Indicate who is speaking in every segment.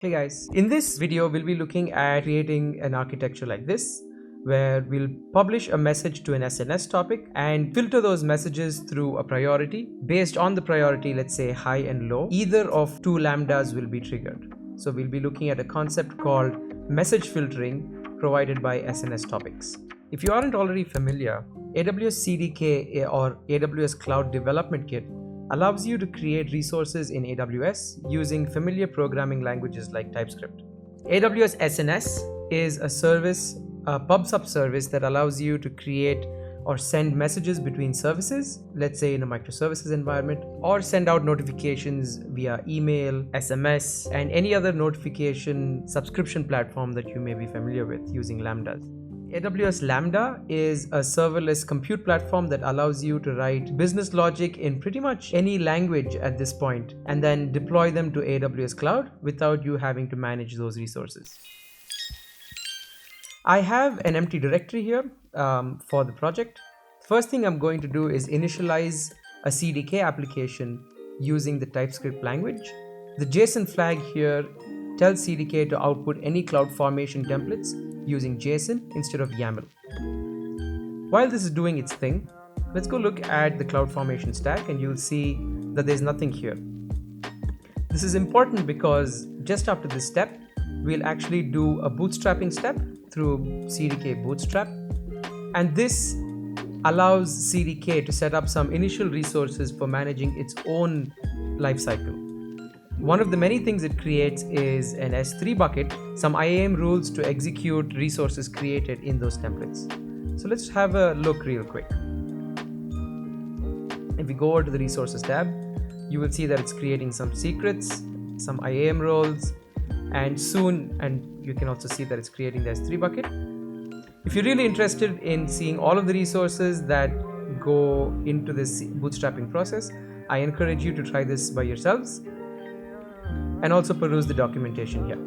Speaker 1: Hey guys, in this video we'll be looking at creating an architecture like this where we'll publish a message to an SNS topic and filter those messages through a priority. Based on the priority, let's say high and low, either of two lambdas will be triggered. So we'll be looking at a concept called message filtering provided by SNS topics. If you aren't already familiar, AWS CDK or AWS Cloud Development Kit allows you to create resources in AWS using familiar programming languages like TypeScript. AWS SNS is a service, a pub/sub service that allows you to create or send messages between services, let's say in a microservices environment, or send out notifications via email, SMS, and any other notification subscription platform that you may be familiar with using Lambdas. AWS Lambda is a serverless compute platform that allows you to write business logic in pretty much any language at this point and then deploy them to AWS Cloud without you having to manage those resources. I have an empty directory here for the project. First thing I'm going to do is initialize a CDK application using the TypeScript language. The JSON flag here tells CDK to output any CloudFormation templates using JSON instead of YAML. While this is doing its thing, let's go look at the CloudFormation stack and you'll see that there's nothing here. This is important because just after this step, we'll actually do a bootstrapping step through CDK Bootstrap, and this allows CDK to set up some initial resources for managing its own lifecycle. One of the many things it creates is an S3 bucket, some IAM rules to execute resources created in those templates. So let's have a look real quick. If we go over to the resources tab, you will see that it's creating some secrets, some IAM roles, and soon, and you can also see that it's creating the S3 bucket. If you're really interested in seeing all of the resources that go into this bootstrapping process, I encourage you to try this by yourselves and also peruse the documentation here.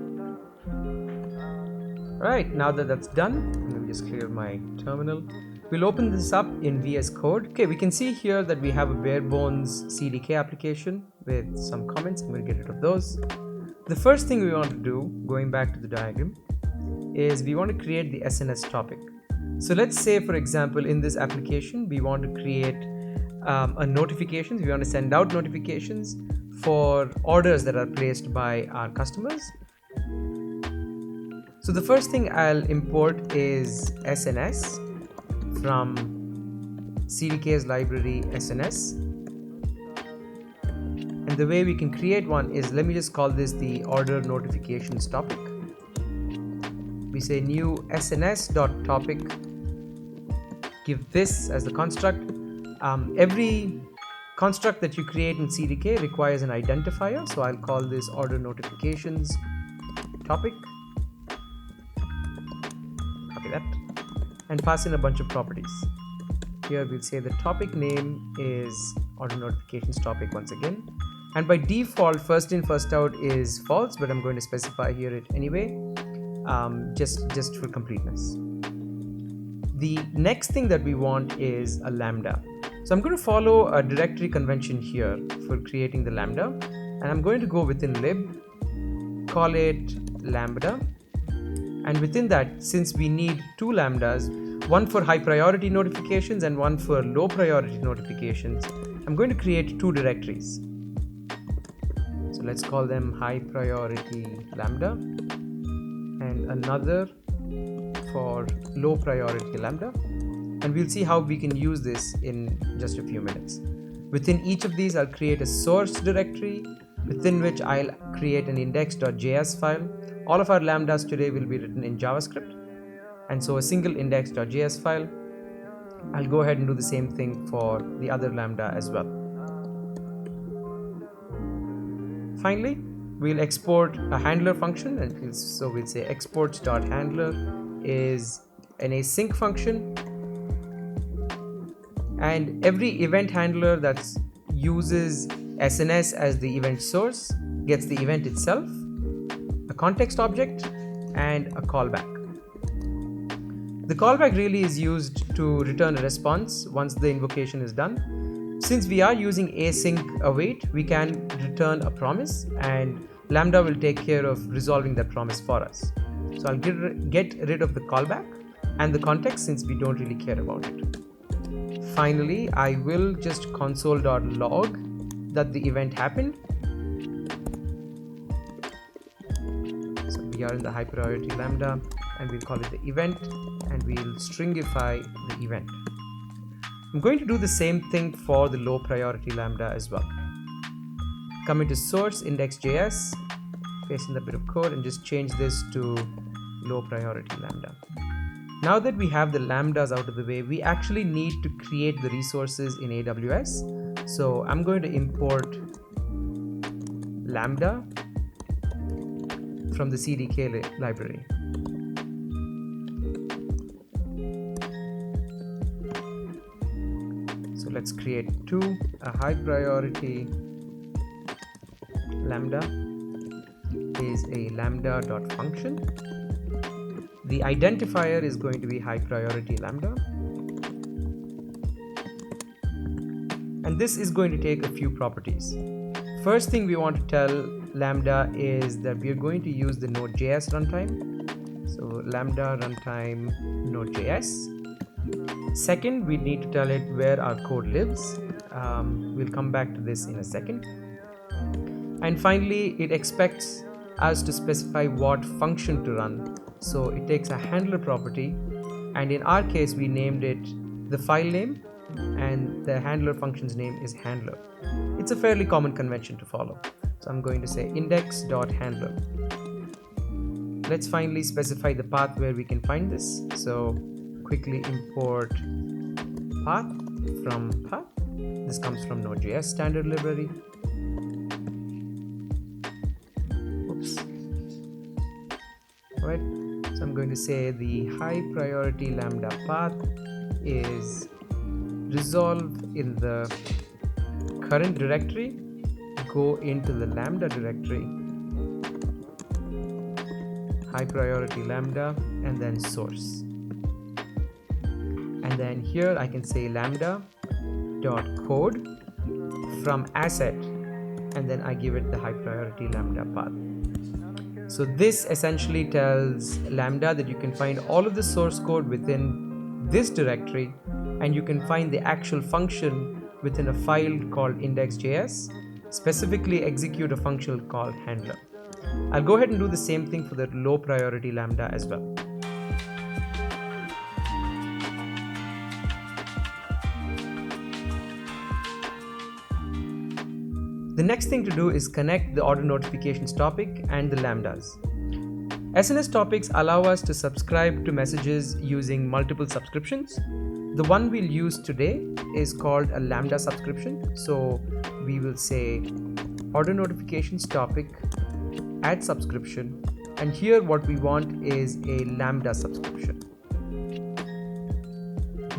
Speaker 1: Alright, now that that's done, let me just clear my terminal. We'll open this up in VS Code. Okay, we can see here that we have a bare bones CDK application with some comments. I'm going to get rid of those. The first thing we want to do, going back to the diagram, is we want to create the SNS topic. So let's say, for example, in this application, we want to create a notifications. We want to send out notifications for orders that are placed by our customers. So the first thing I'll import is SNS from CDK's library SNS. And the way we can create one is, let me just call this the order notifications topic. We say new SNS.topic, give this as the construct. Every construct that you create in CDK requires an identifier, so I'll call this order notifications topic. Copy that, and pass in a bunch of properties. Here we'll say the topic name is order notifications topic once again, and by default first in first out is false, but I'm going to specify here it anyway, just for completeness. The next thing that we want is a lambda. So I'm going to follow a directory convention here for creating the lambda, and I'm going to go within lib, call it lambda, and within that, since we need two lambdas, one for high priority notifications and one for low priority notifications, I'm going to create two directories. So let's call them high priority lambda and another for low priority lambda. And we'll see how we can use this in just a few minutes. Within each of these, I'll create a source directory within which I'll create an index.js file. All of our lambdas today will be written in JavaScript, and so a single index.js file. I'll go ahead and do the same thing for the other lambda as well. Finally, we'll export a handler function, and so we'll say exports.handler is an async function, and every event handler that uses SNS as the event source gets the event itself, a context object, and a callback. The callback really is used to return a response once the invocation is done. Since we are using async await, we can return a promise, and Lambda will take care of resolving that promise for us. So I'll get rid of the callback and the context since we don't really care about it. Finally, I will just console.log that the event happened. So we are in the high priority Lambda and we'll call it the event and we'll stringify the event. I'm going to do the same thing for the low priority Lambda as well. Come into source index.js, paste in a bit of code and just change this to low priority Lambda. Now that we have the Lambdas out of the way, we actually need to create the resources in AWS. So I'm going to import Lambda from the CDK library. So let's create a high priority Lambda is a lambda.function. The identifier is going to be high priority Lambda. And this is going to take a few properties. First thing we want to tell Lambda is that we are going to use the Node.js runtime. So Lambda runtime Node.js. Second, we need to tell it where our code lives. We'll come back to this in a second. And finally, it expects us to specify what function to run. So it takes a handler property, and in our case we named it the file name, and the handler function's name is handler. It's a fairly common convention to follow. So I'm going to say index.handler. Let's finally specify the path where we can find this. So quickly import path from path. This comes from Node.js standard library. Oops. All right. So I'm going to say the high priority Lambda path is resolve in the current directory, go into the Lambda directory, high priority Lambda, and then source. And then here I can say lambda.code from asset, and then I give it the high priority Lambda path. So this essentially tells Lambda that you can find all of the source code within this directory, and you can find the actual function within a file called index.js, specifically execute a function called handler. I'll go ahead and do the same thing for the low priority Lambda as well. The next thing to do is connect the auto notifications topic and the Lambdas. SNS topics allow us to subscribe to messages using multiple subscriptions. The one we'll use today is called a Lambda subscription. So we will say auto notifications topic, add subscription, and here what we want is a Lambda subscription.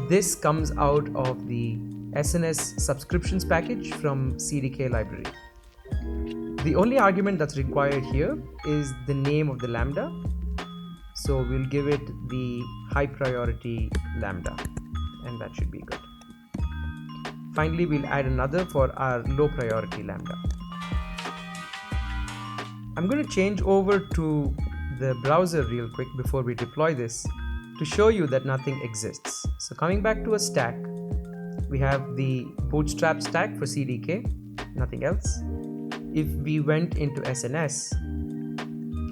Speaker 1: This comes out of the SNS subscriptions package from CDK library. The only argument that's required here is the name of the Lambda. So we'll give it the high priority Lambda, and that should be good. Finally, we'll add another for our low priority Lambda. I'm going to change over to the browser real quick before we deploy this to show you that nothing exists. So coming back to a stack, we have the bootstrap stack for CDK, nothing else. If we went into SNS,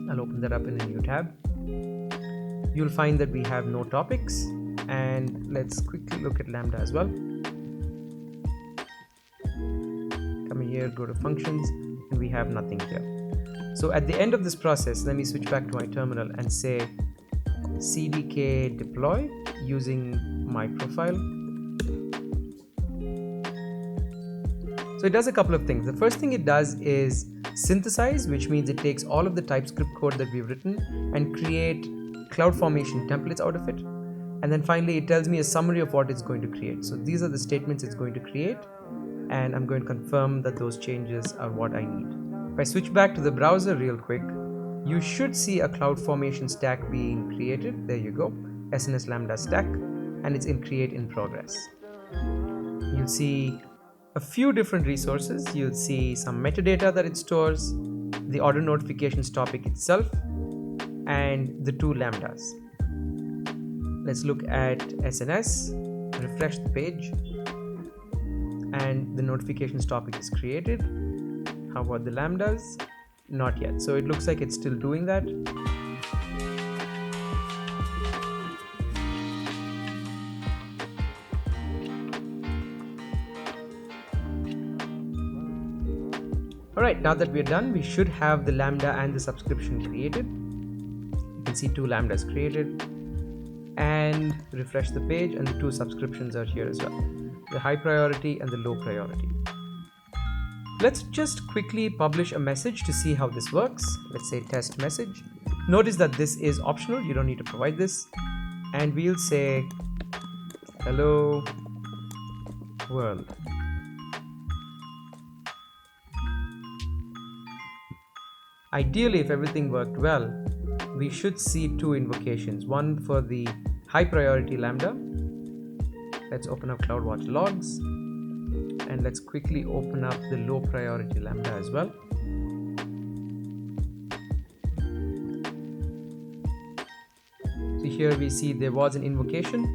Speaker 1: I'll open that up in a new tab. You'll find that we have no topics, and let's quickly look at Lambda as well. Come here, go to functions, and we have nothing here. So at the end of this process, let me switch back to my terminal and say CDK deploy using my profile. So it does a couple of things. The first thing it does is synthesize, which means it takes all of the TypeScript code that we've written and create CloudFormation templates out of it. And then finally, it tells me a summary of what it's going to create. So these are the statements it's going to create, and I'm going to confirm that those changes are what I need. If I switch back to the browser real quick, you should see a CloudFormation stack being created. There you go, SNS Lambda stack, and it's in create in progress. You'll see a few different resources. You'll see some metadata that it stores, the order notifications topic itself and the two lambdas. Let's look at SNS, refresh the page, and the notifications topic is created. How about the lambdas? Not yet. So it looks like it's still doing that. Alright, now that we're done, we should have the lambda and the subscription created. You can see two lambdas created, and refresh the page, and the two subscriptions are here as well, the high priority and the low priority. Let's just quickly publish a message to see how this works. Let's say test message. Notice that this is optional, you don't need to provide this, and we'll say hello world. Ideally, if everything worked well, we should see two invocations, one for the high priority lambda. Let's open up CloudWatch logs, and let's quickly open up the low priority lambda as well. So here we see there was an invocation,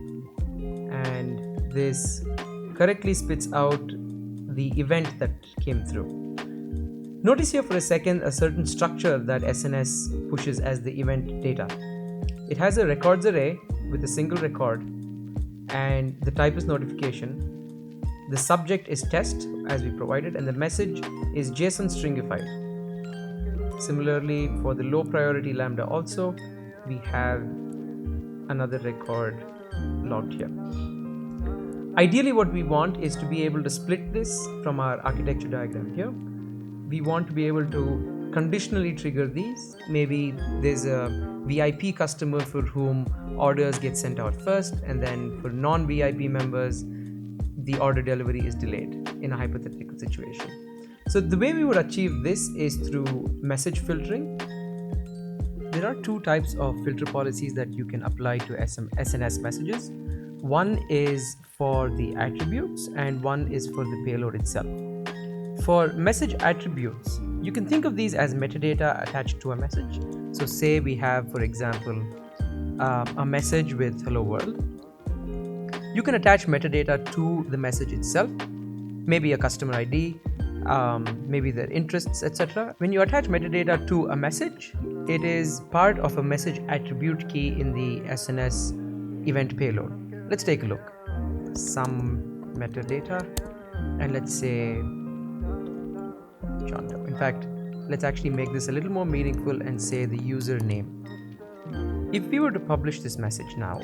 Speaker 1: and this correctly spits out the event that came through. Notice here for a second a certain structure that SNS pushes as the event data. It has a records array with a single record, and the type is notification. The subject is test as we provided, and the message is JSON stringified. Similarly, for the low priority lambda also, we have another record logged here. Ideally, what we want is to be able to split this from our architecture diagram here. We want to be able to conditionally trigger these. Maybe there's a VIP customer for whom orders get sent out first, and then for non-VIP members, the order delivery is delayed in a hypothetical situation. So the way we would achieve this is through message filtering. There are two types of filter policies that you can apply to SNS messages. One is for the attributes, and one is for the payload itself. For message attributes, you can think of these as metadata attached to a message. So say we have, for example, a message with hello world. You can attach metadata to the message itself, maybe a customer ID, maybe their interests, etc. When you attach metadata to a message, it is part of a message attribute key in the SNS event payload. Let's take a look. Some metadata, and let's say John Doe. In fact, let's actually make this a little more meaningful and say the username. If we were to publish this message now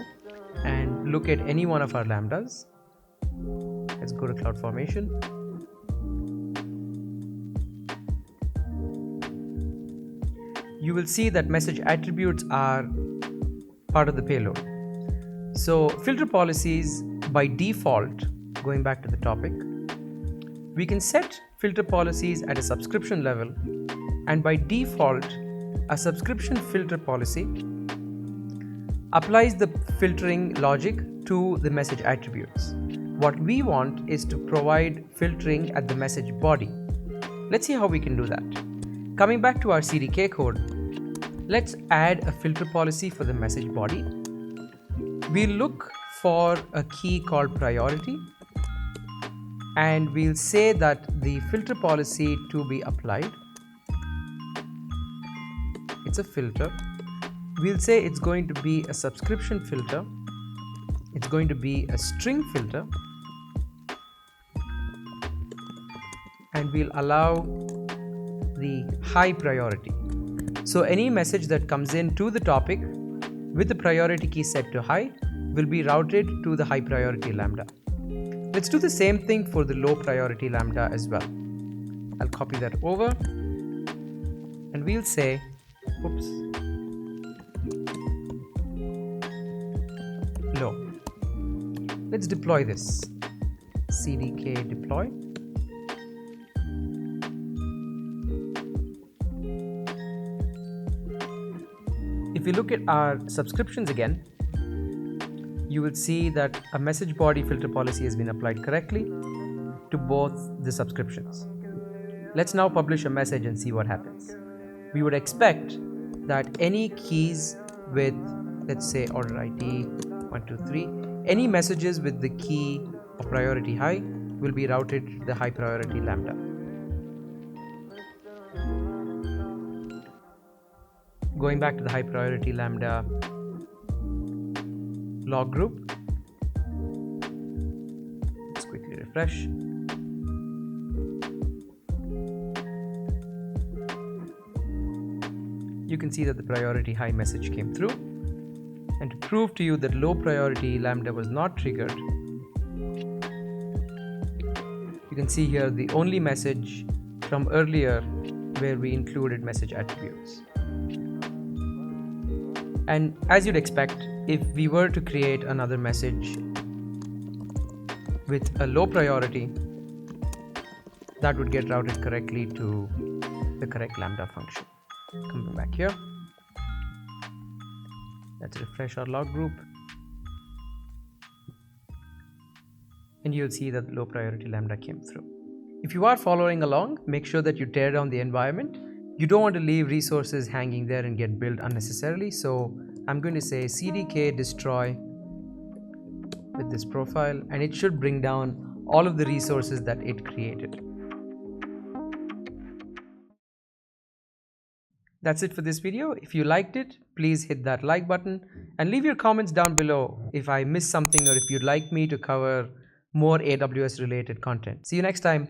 Speaker 1: and look at any one of our lambdas, let's go to CloudFormation. You will see that message attributes are part of the payload. So filter policies by default, going back to the topic, we can set filter policies at a subscription level, and by default, a subscription filter policy applies the filtering logic to the message attributes. What we want is to provide filtering at the message body. Let's see how we can do that. Coming back to our CDK code, let's add a filter policy for the message body. We'll look for a key called priority, and we'll say that the filter policy to be applied, it's a filter. We'll say it's going to be a subscription filter, it's going to be a string filter, and we'll allow the high priority. So any message that comes in to the topic with the priority key set to high will be routed to the high priority lambda. Let's do the same thing for the low priority lambda as well. I'll copy that over, and we'll say, oops, low. Let's deploy this. CDK deploy. If you look at our subscriptions again, you will see that a message body filter policy has been applied correctly to both the subscriptions. Let's now publish a message and see what happens. we would expect that any keys with, let's say, order ID 123, any messages with the key of priority high will be routed to the high priority Lambda. Going back to the high priority Lambda log group, let's quickly refresh. You can see that the priority high message came through. And to prove to you that low priority Lambda was not triggered, you can see here the only message from earlier where we included message attributes. And as you'd expect, if we were to create another message with a low priority, that would get routed correctly to the correct Lambda function. Coming back here, let's refresh our log group, and you'll see that low priority Lambda came through. If you are following along, make sure that you tear down the environment. You don't want to leave resources hanging there and get built unnecessarily. So I'm going to say CDK destroy with this profile, and it should bring down all of the resources that it created. That's it for this video. If you liked it, please hit that like button and leave your comments down below if I missed something or if you'd like me to cover more AWS related content. See you next time.